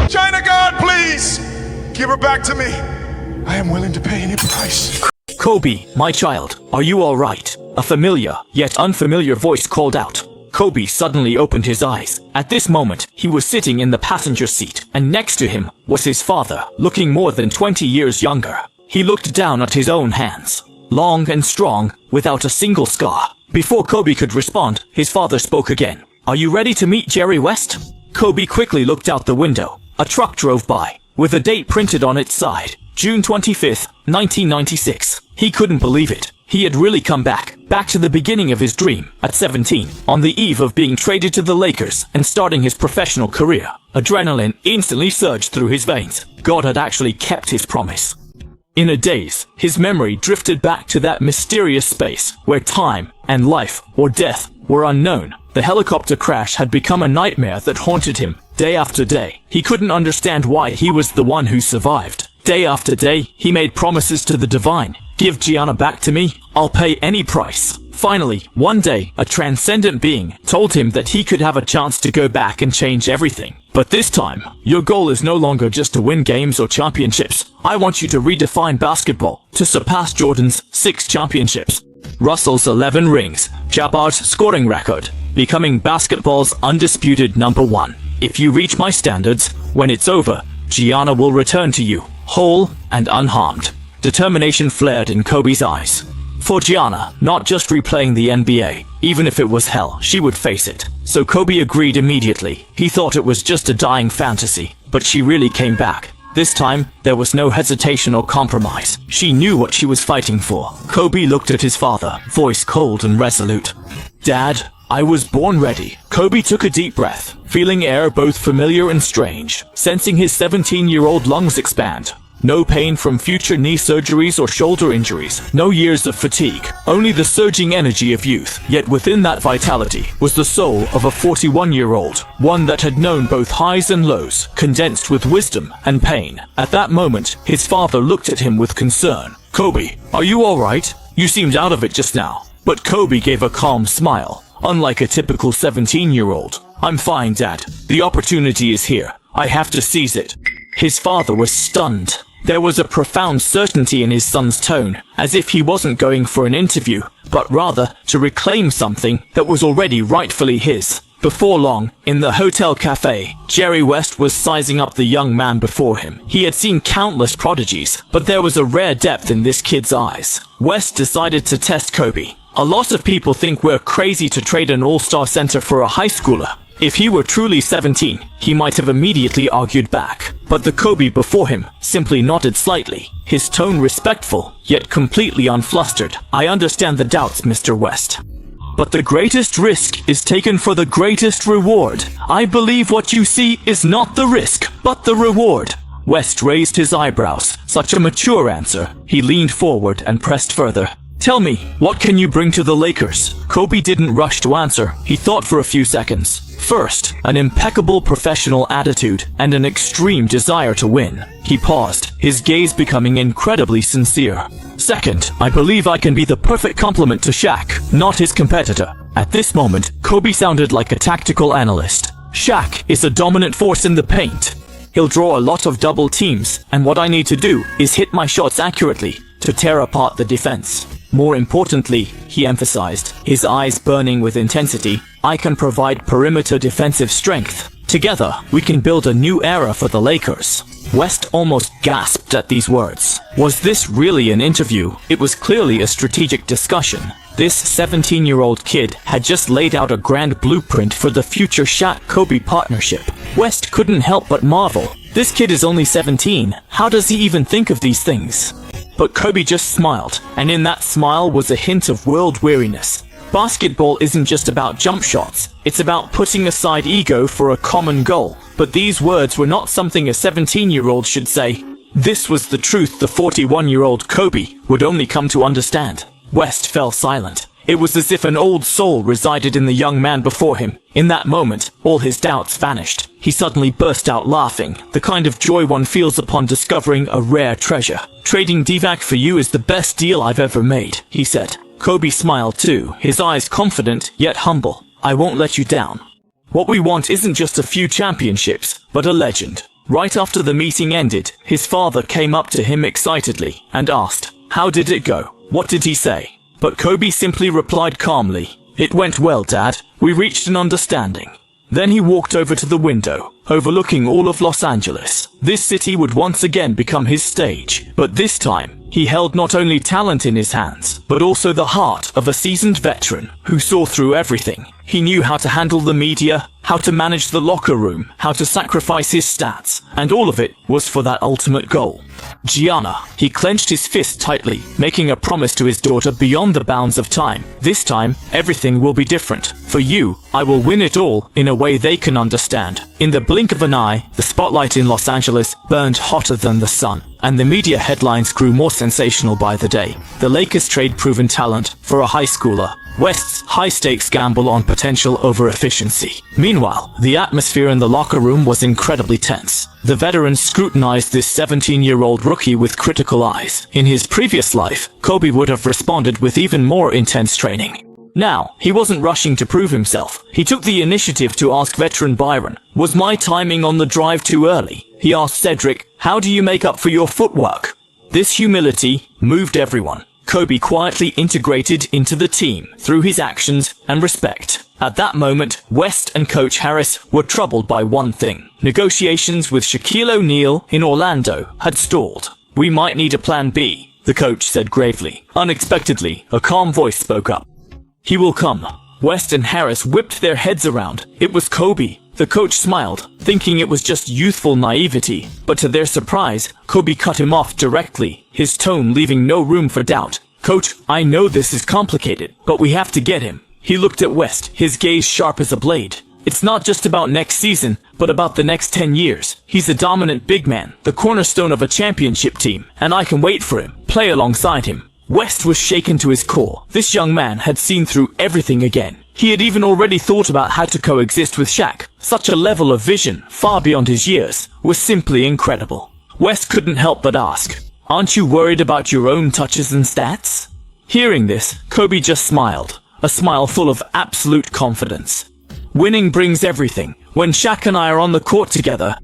China God, please! Give her back to me. I am willing to pay any price. Kobe, my child, are you all right? A familiar, yet unfamiliar voice called out. Kobe suddenly opened his eyes. At this moment, he was sitting in the passenger seat, and next to him was his father, looking more than 20 years younger. He looked down at his own hands, long and strong, without a single scar. Before Kobe could respond, his father spoke again. Are you ready to meet Jerry West? Kobe quickly looked out the window. A truck drove by, with a date printed on its side, June 25th, 1996. He couldn't believe it. He had really come back to the beginning of his dream, at 17, on the eve of being traded to the Lakers and starting his professional career. Adrenaline instantly surged through his veins. God had actually kept his promise. In a daze, his memory drifted back to that mysterious space where time and life or death were unknown. The helicopter crash had become a nightmare that haunted him day after day. He couldn't understand why he was the one who survived. Day after day, he made promises to the divine. Give Gianna back to me, I'll pay any price. Finally, one day, a transcendent being told him that he could have a chance to go back and change everything. But this time, your goal is no longer just to win games or championships. I want you to redefine basketball, to surpass Jordan's 6 championships, Russell's 11 rings, Jabbar's scoring record, becoming basketball's undisputed #1. If you reach my standards, when it's over, Gianna will return to you, whole and unharmed. Determination flared in Kobe's eyes. For Gianna, not just replaying the NBA, even if it was hell, she would face it. So Kobe agreed immediately. He thought it was just a dying fantasy, but she really came back. This time, there was no hesitation or compromise. She knew what she was fighting for. Kobe looked at his father, voice cold and resolute. Dad, I was born ready. Kobe took a deep breath, feeling air both familiar and strange, sensing his 17-year-old lungs expand. No pain from future knee surgeries or shoulder injuries. No years of fatigue. Only the surging energy of youth. Yet within that vitality was the soul of a 41-year-old. One that had known both highs and lows, condensed with wisdom and pain. At that moment, his father looked at him with concern. Kobe, are you alright? You seemed out of it just now. But Kobe gave a calm smile. Unlike a typical 17-year-old. I'm fine, Dad. The opportunity is here. I have to seize it. His father was stunned. There was a profound certainty in his son's tone, as if he wasn't going for an interview, but rather to reclaim something that was already rightfully his. Before long, in the hotel cafe, Jerry West was sizing up the young man before him. He had seen countless prodigies, but there was a rare depth in this kid's eyes. West decided to test Kobe. A lot of people think we're crazy to trade an all-star center for a high schooler. If he were truly 17, he might have immediately argued back. But the Kobe before him simply nodded slightly, his tone respectful, yet completely unflustered. I understand the doubts, Mr. West. But the greatest risk is taken for the greatest reward. I believe what you see is not the risk, but the reward. West raised his eyebrows. Such a mature answer. He leaned forward and pressed further. Tell me, what can you bring to the Lakers? Kobe didn't rush to answer. He thought for a few seconds. First, an impeccable professional attitude and an extreme desire to win. He paused, his gaze becoming incredibly sincere. Second, I believe I can be the perfect complement to Shaq, not his competitor. At this moment, Kobe sounded like a tactical analyst. Shaq is a dominant force in the paint. He'll draw a lot of double teams, and what I need to do is hit my shots accurately to tear apart the defense. More importantly, he emphasized, his eyes burning with intensity, I can provide perimeter defensive strength. Together, we can build a new era for the Lakers. West almost gasped at these words. Was this really an interview? It was clearly a strategic discussion. This 17-year-old kid had just laid out a grand blueprint for the future Shaq-Kobe partnership. West couldn't help but marvel. This kid is only 17. How does he even think of these things? But Kobe just smiled, and in that smile was a hint of world weariness. Basketball isn't just about jump shots, it's about putting aside ego for a common goal. But these words were not something a 17-year-old should say. This was the truth the 41-year-old Kobe would only come to understand. West fell silent. It was as if an old soul resided in the young man before him. In that moment, all his doubts vanished. He suddenly burst out laughing, the kind of joy one feels upon discovering a rare treasure. Trading Divac for you is the best deal I've ever made, he said. Kobe smiled too, his eyes confident yet humble. I won't let you down. What we want isn't just a few championships, but a legend." Right after the meeting ended, his father came up to him excitedly and asked, "How did it go? What did he say?" But Kobe simply replied calmly, "It went well, Dad. We reached an understanding." Then he walked over to the window, overlooking all of Los Angeles. This city would once again become his stage, but this time, he held not only talent in his hands, but also the heart of a seasoned veteran who saw through everything. He knew how to handle the media, how to manage the locker room, how to sacrifice his stats, and all of it was for that ultimate goal. Gianna. He clenched his fist tightly, making a promise to his daughter beyond the bounds of time. "This time, everything will be different. For you, I will win it all in a way they can understand." In the blink of an eye, the spotlight in Los Angeles burned hotter than the sun, and the media headlines grew more sensational by the day. The Lakers trade proven talent for a high schooler. West's high-stakes gamble on potential over efficiency. Meanwhile, the atmosphere in the locker room was incredibly tense. The veterans scrutinized this 17-year-old rookie with critical eyes. In his previous life, Kobe would have responded with even more intense training. Now, he wasn't rushing to prove himself. He took the initiative to ask veteran Byron, "Was my timing on the drive too early?" He asked Cedric, "How do you make up for your footwork?" This humility moved everyone. Kobe quietly integrated into the team through his actions and respect. At that moment, West and Coach Harris were troubled by one thing. Negotiations with Shaquille O'Neal in Orlando had stalled. "We might need a plan B," the coach said gravely. Unexpectedly, a calm voice spoke up. "He will come." West and Harris whipped their heads around. It was Kobe. The coach smiled, thinking it was just youthful naivety, but to their surprise, Kobe cut him off directly, his tone leaving no room for doubt. "Coach, I know this is complicated, but we have to get him." He looked at West, his gaze sharp as a blade. "It's not just about next season, but about the next 10 years. He's a dominant big man, the cornerstone of a championship team, and I can wait for him, play alongside him." West was shaken to his core. This young man had seen through everything again. He had even already thought about how to coexist with Shaq. Such a level of vision, far beyond his years, was simply incredible. West couldn't help but ask, "Aren't you worried about your own touches and stats?" Hearing this, Kobe just smiled, a smile full of absolute confidence. "Winning brings everything. When Shaq and I are on the court together,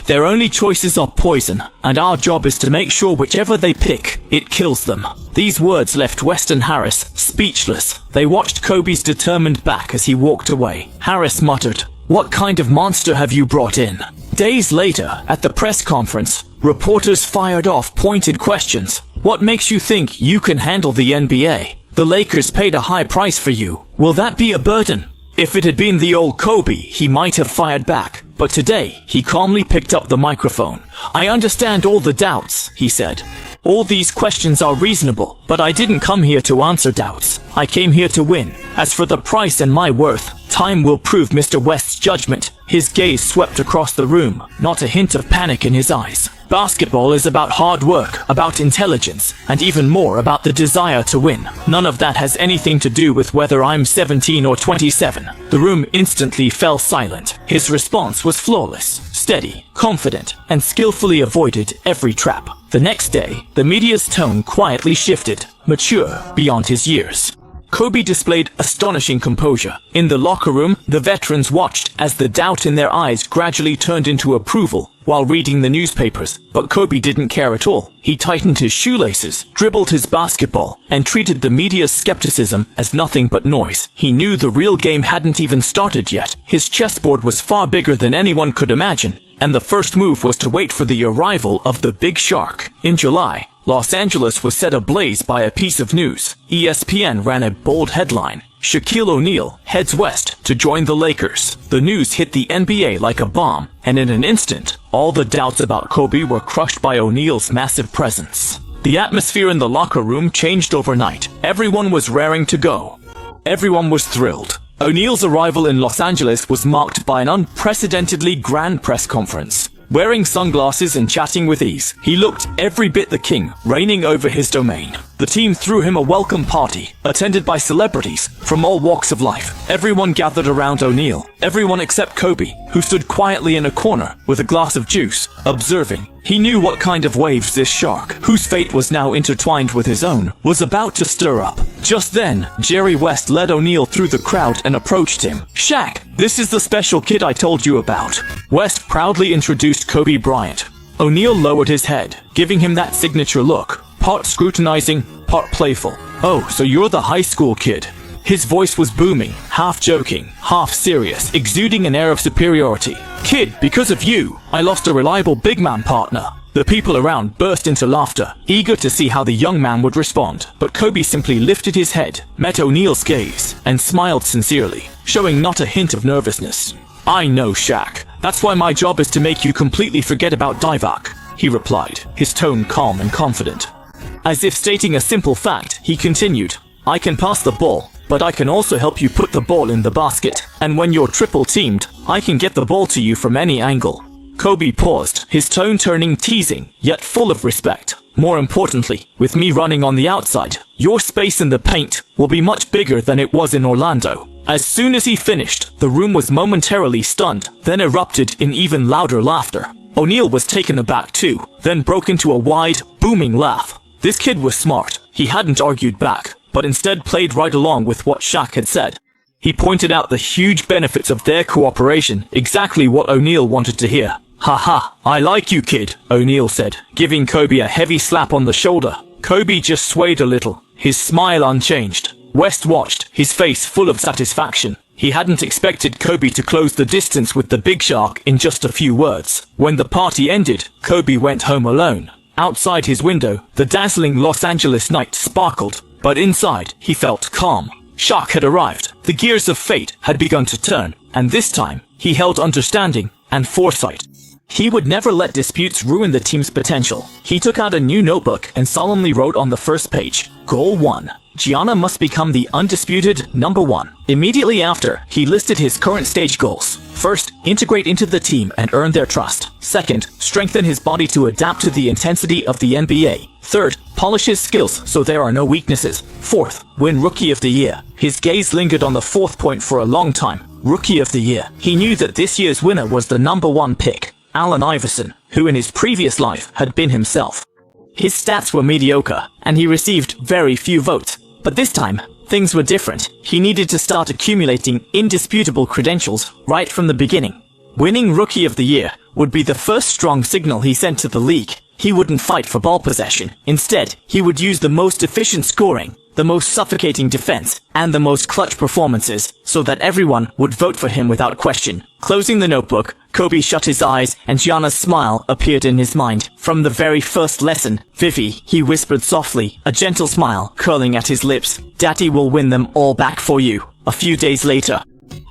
their only choices are poison, and our job is to make sure whichever they pick, it kills them." These words left West and Harris speechless. They watched Kobe's determined back as he walked away. Harris muttered, "What kind of monster have you brought in?" Days later, at the press conference, reporters fired off pointed questions. "What makes you think you can handle the NBA? The Lakers paid a high price for you. Will that be a burden?" If it had been the old Kobe, he might have fired back. But today, he calmly picked up the microphone. "I understand all the doubts," he said. "All these questions are reasonable, but I didn't come here to answer doubts. I came here to win. As for the price and my worth, time will prove Mr. West's judgment." His gaze swept across the room, not a hint of panic in his eyes. Basketball is about hard work, about intelligence, and even more about the desire to win. None of that has anything to do with whether I'm 17 or 27. The room instantly fell silent. His response was flawless, steady, confident, and skillfully avoided every trap. The next day, the media's tone quietly shifted, mature beyond his years. Kobe displayed astonishing composure. In the locker room, the veterans watched as the doubt in their eyes gradually turned into approval while reading the newspapers. But Kobe didn't care at all. He tightened his shoelaces, dribbled his basketball, and treated the media's skepticism as nothing but noise. He knew the real game hadn't even started yet. His chessboard was far bigger than anyone could imagine, and the first move was to wait for the arrival of the big shark. In July, Los Angeles was set ablaze by a piece of news. ESPN ran a bold headline: "Shaquille O'Neal heads west to join the Lakers." The news hit the NBA like a bomb, and in an instant, all the doubts about Kobe were crushed by O'Neal's massive presence. The atmosphere in the locker room changed overnight. Everyone was raring to go. Everyone was thrilled. O'Neal's arrival in Los Angeles was marked by an unprecedentedly grand press conference. Wearing sunglasses and chatting with ease, he looked every bit the king, reigning over his domain. The team threw him a welcome party, attended by celebrities from all walks of life. Everyone gathered around O'Neal, everyone except Kobe, who stood quietly in a corner with a glass of juice, observing. He knew what kind of waves this shark, whose fate was now intertwined with his own, was about to stir up. Just then, Jerry West led O'Neal through the crowd and approached him. "Shaq, this is the special kid I told you about." West proudly introduced Kobe Bryant. O'Neal lowered his head, giving him that signature look, part scrutinizing, part playful. "Oh, so you're the high school kid." His voice was booming, half joking, half serious, exuding an air of superiority. "Kid, because of you, I lost a reliable big man partner." The people around burst into laughter, eager to see how the young man would respond. But Kobe simply lifted his head, met O'Neal's gaze, and smiled sincerely, showing not a hint of nervousness. "I know, Shaq. That's why my job is to make you completely forget about Divac," he replied, his tone calm and confident. As if stating a simple fact, he continued, "I can pass the ball, but I can also help you put the ball in the basket. And when you're triple teamed, I can get the ball to you from any angle." Kobe paused, his tone turning teasing, yet full of respect. "More importantly, with me running on the outside, your space in the paint will be much bigger than it was in Orlando." As soon as he finished, the room was momentarily stunned, then erupted in even louder laughter. O'Neal was taken aback too, then broke into a wide, booming laugh. This kid was smart. He hadn't argued back, but instead played right along with what Shaq had said. He pointed out the huge benefits of their cooperation, exactly what O'Neal wanted to hear. "Haha, I like you, kid," O'Neal said, giving Kobe a heavy slap on the shoulder. Kobe just swayed a little, his smile unchanged. West watched, his face full of satisfaction. He hadn't expected Kobe to close the distance with the big shark in just a few words. When the party ended, Kobe went home alone. Outside his window, the dazzling Los Angeles night sparkled, but inside, he felt calm. Shaq had arrived. The gears of fate had begun to turn, and this time, he held understanding and foresight. He would never let disputes ruin the team's potential. He took out a new notebook and solemnly wrote on the first page, "Goal 1. Gianna must become the undisputed number 1. Immediately after, he listed his current stage goals. First, integrate into the team and earn their trust. Second, strengthen his body to adapt to the intensity of the NBA. Third, polish his skills so there are no weaknesses. Fourth, win Rookie of the Year." His gaze lingered on the fourth point for a long time. Rookie of the Year. He knew that this year's winner was the number 1 pick, Allen Iverson, who in his previous life had been himself. His stats were mediocre, and he received very few votes. But this time, things were different. He needed to start accumulating indisputable credentials right from the beginning. Winning Rookie of the Year would be the first strong signal he sent to the league. He wouldn't fight for ball possession. Instead, he would use the most efficient scoring, the most suffocating defense, and the most clutch performances, so that everyone would vote for him without question. Closing the notebook, Kobe shut his eyes, and Gianna's smile appeared in his mind. From the very first lesson, "Vivi," he whispered softly, a gentle smile curling at his lips, "Daddy will win them all back for you." A few days later,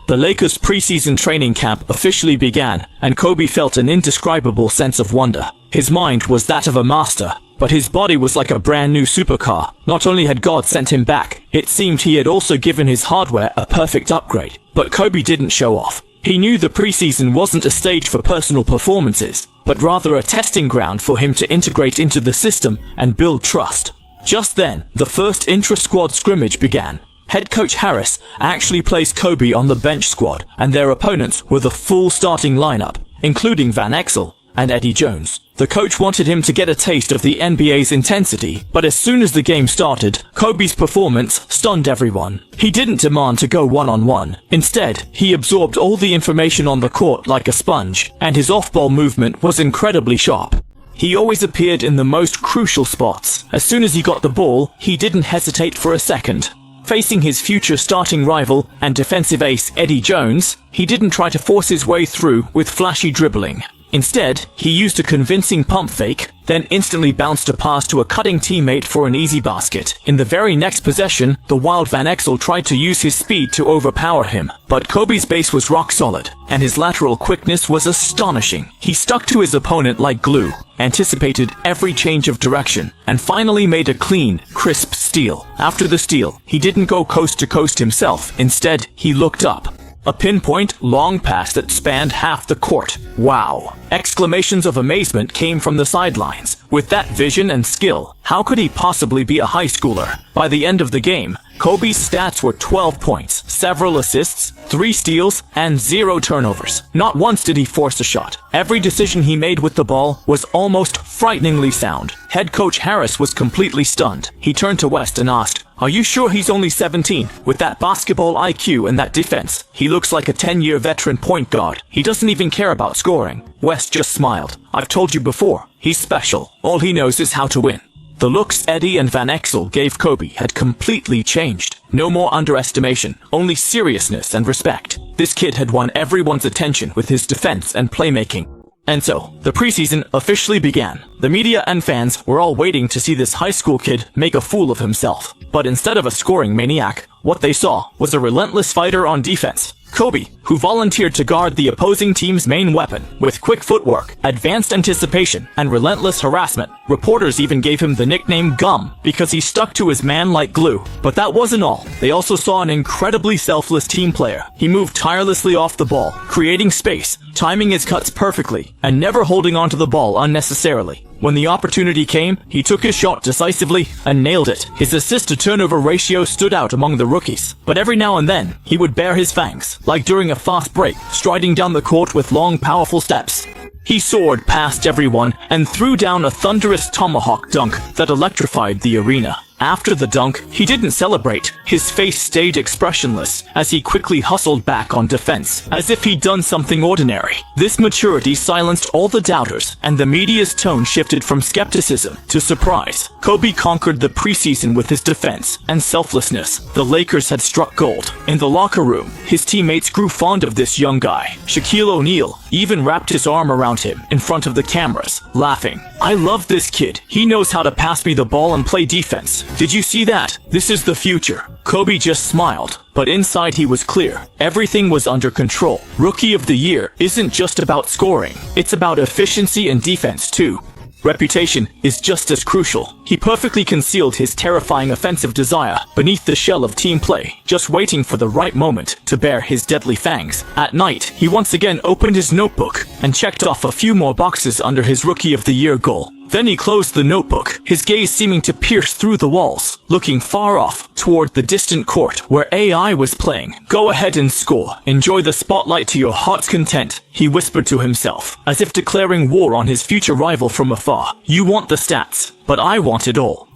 the Lakers' preseason training camp officially began, and Kobe felt an indescribable sense of wonder. His mind was that of a master, but his body was like a brand new supercar. Not only had God sent him back, it seemed he had also given his hardware a perfect upgrade. But Kobe didn't show off. He knew the preseason wasn't a stage for personal performances, but rather a testing ground for him to integrate into the system and build trust. Just then, the first intra-squad scrimmage began. Head coach Harris actually placed Kobe on the bench squad, and their opponents were the full starting lineup, including Van Exel and Eddie Jones. The coach wanted him to get a taste of the NBA's intensity, but as soon as the game started, Kobe's performance stunned everyone. He didn't demand to go one-on-one. Instead, he absorbed all the information on the court like a sponge, and his off-ball movement was incredibly sharp. He always appeared in the most crucial spots. As soon as he got the ball, he didn't hesitate for a second. Facing his future starting rival and defensive ace Eddie Jones, he didn't try to force his way through with flashy dribbling. Instead, he used a convincing pump fake, then instantly bounced a pass to a cutting teammate for an easy basket. In the very next possession, the wild Van Exel tried to use his speed to overpower him, but Kobe's base was rock solid, and his lateral quickness was astonishing. He stuck to his opponent like glue, anticipated every change of direction, and finally made a clean, crisp steal. After the steal, he didn't go coast to coast himself. Instead, he looked up. A pinpoint, long pass that spanned half the court. Wow! Exclamations of amazement came from the sidelines. With that vision and skill, how could he possibly be a high schooler? By the end of the game, Kobe's stats were 12 points, several assists, 3 steals, and 0 turnovers. Not once did he force a shot. Every decision he made with the ball was almost frighteningly sound. Head coach Harris was completely stunned. He turned to West and asked, Are you sure he's only 17? With that basketball IQ and that defense, he looks like a 10-year veteran point guard. He doesn't even care about scoring. West just smiled. I've told you before, he's special. All he knows is how to win. The looks Eddie and Van Exel gave Kobe had completely changed. No more underestimation, only seriousness and respect. This kid had won everyone's attention with his defense and playmaking. And so, the preseason officially began. The media and fans were all waiting to see this high school kid make a fool of himself. But instead of a scoring maniac, what they saw was a relentless fighter on defense. Kobe, who volunteered to guard the opposing team's main weapon with quick footwork, advanced anticipation, and relentless harassment. Reporters even gave him the nickname Gum because he stuck to his man like glue. But that wasn't all. They also saw an incredibly selfless team player. He moved tirelessly off the ball, creating space, timing his cuts perfectly, and never holding onto the ball unnecessarily. When the opportunity came, he took his shot decisively and nailed it. His assist-to-turnover ratio stood out among the rookies, but every now and then, he would bare his fangs, like during a fast break, striding down the court with long, powerful steps. He soared past everyone and threw down a thunderous tomahawk dunk that electrified the arena. After the dunk, he didn't celebrate. His face stayed expressionless as he quickly hustled back on defense, as if he'd done something ordinary. This maturity silenced all the doubters, and the media's tone shifted from skepticism to surprise. Kobe conquered the preseason with his defense and selflessness. The Lakers had struck gold. In the locker room, his teammates grew fond of this young guy. Shaquille O'Neal even wrapped his arm around him in front of the cameras, laughing. "I love this kid. He knows how to pass me the ball and play defense. Did you see that? This is the future." Kobe just smiled, but inside he was clear. Everything was under control. Rookie of the Year isn't just about scoring. It's about efficiency and defense too. Reputation is just as crucial. He perfectly concealed his terrifying offensive desire beneath the shell of team play, just waiting for the right moment to bare his deadly fangs. At night, he once again opened his notebook and checked off a few more boxes under his Rookie of the Year goal. Then he closed the notebook, his gaze seeming to pierce through the walls, looking far off toward the distant court where AI was playing. "Go ahead and score. Enjoy the spotlight to your heart's content," he whispered to himself, as if declaring war on his future rival from afar. "You want the stats, but I want it all."